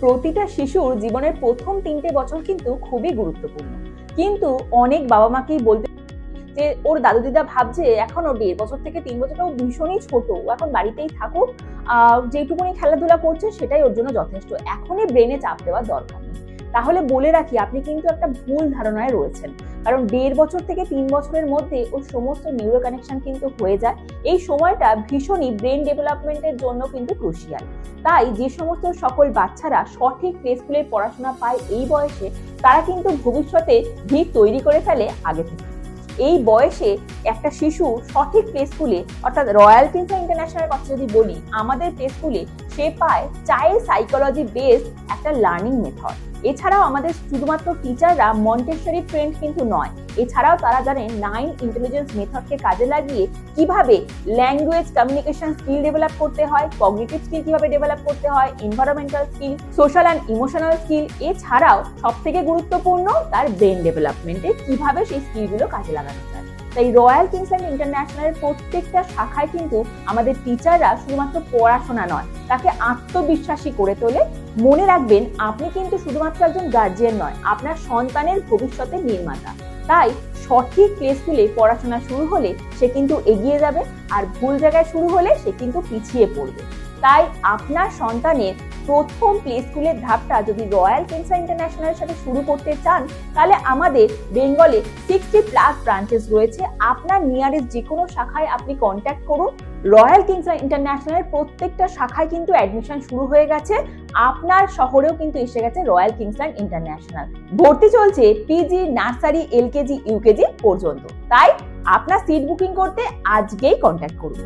প্রতিটা শিশুর জীবনের প্রথম 3টে বছর কিন্তু খুবই গুরুত্বপূর্ণ, কিন্তু অনেক বাবা মাকেই বলতে যে ওর দাদু দিদা ভাবছে এখনো 1.5 বছর থেকে 3 বছরটা ও ভীষণই ছোট, ও এখন বাড়িতেই থাকুক, যেটুকুনি খেলাধুলা করছে সেটাই ওর জন্য যথেষ্ট, এখনই ব্রেনে চাপ দেওয়ার দরকার নেই। তাহলে বলে রাখি, আপনি কিন্তু একটা ভুল ধারণায় রয়েছেন, কারণ 1.5 বছর থেকে 3 বছরের মধ্যে ওর সমস্ত নিউরো কানেকশন কিন্তু হয়ে যায়। এই সময়টা ভীষণই ব্রেন ডেভেলপমেন্টের জন্য কিন্তু ক্রুশিয়াল। তাই যে সমস্ত সকল বাচ্চারা সঠিক প্লে স্কুলে পড়াশোনা পায় এই বয়সে, তারা কিন্তু ভবিষ্যতে ভিত তৈরি করে ফেলে আগে থেকে। এই বয়সে একটা শিশু সঠিক প্লে স্কুলে, অর্থাৎ রয়্যাল কিংস ইন্টারন্যাশনাল কথা যদি বলি, আমাদের প্লে স্কুলে সে পায় চাইল্ড সাইকোলজি বেসড একটা লার্নিং মেথড। এছাড়াও আমাদের শুধুমাত্র টিচাররা মন্টেসরি ট্রেন্ড কিন্তু নয়, এছাড়াও তারা জানেন 9 ইন্টেলিজেন্স মেথডকে কাজে লাগিয়ে কিভাবে ল্যাঙ্গুয়েজ কমিউনিকেশন স্কিল ডেভেলপ করতে হয়, কগনিটিভ স্কিল কিভাবে ডেভেলপ করতে হয়, environmental skill, social and emotional skill, এছাড়াও সবথেকে গুরুত্বপূর্ণ তার ব্রেন ডেভেলপমেন্টে কিভাবে সেই স্কিলগুলো কাজে লাগানো যায়। তাই রয়্যাল কিংস ইন্টারন্যাশনালের প্রত্যেকটা শাখায় কিন্তু আমাদের টিচাররা শুধুমাত্র পড়াশোনা নয়, তাকে আত্মবিশ্বাসী করে তোলে। মনে রাখবেন, আপনি কিন্তু শুধুমাত্র একজন গার্জিয়ান নয়, আপনার সন্তানের ভবিষ্যতের নির্মাতা। তাই সঠিক প্লে স্কুলে পড়াশোনা শুরু হলে সে কিন্তু এগিয়ে যাবে, আর ভুল জায়গায় শুরু হলে সে কিন্তু পিছিয়ে পড়বে। তাই আপনার সন্তানের প্রথম প্লে স্কুলের ধাপটা যদি রয়্যাল কিংস ইন্টারন্যাশনালের সাথে শুরু করতে চান, তাহলে আমাদের বেঙ্গলে 60+ ব্রাঞ্চেস রয়েছে। আপনার নিয়ারেস্ট যে কোনো শাখায় আপনি কন্ট্যাক্ট করুন। রয়্যাল কিংস ইন্টারন্যাশনালের প্রত্যেকটা শাখায় কিন্তু অ্যাডমিশন শুরু হয়ে গেছে, আপনার শহরেও কিন্তু এসে গেছে রয়্যাল কিংস ইন্টারন্যাশনাল। ভর্তি চলছে পিজি, নার্সারি, এলকেজি, ইউকেজি পর্যন্ত। তাই আপনার সিট বুকিং করতে আজকেই কন্ট্যাক্ট করুন।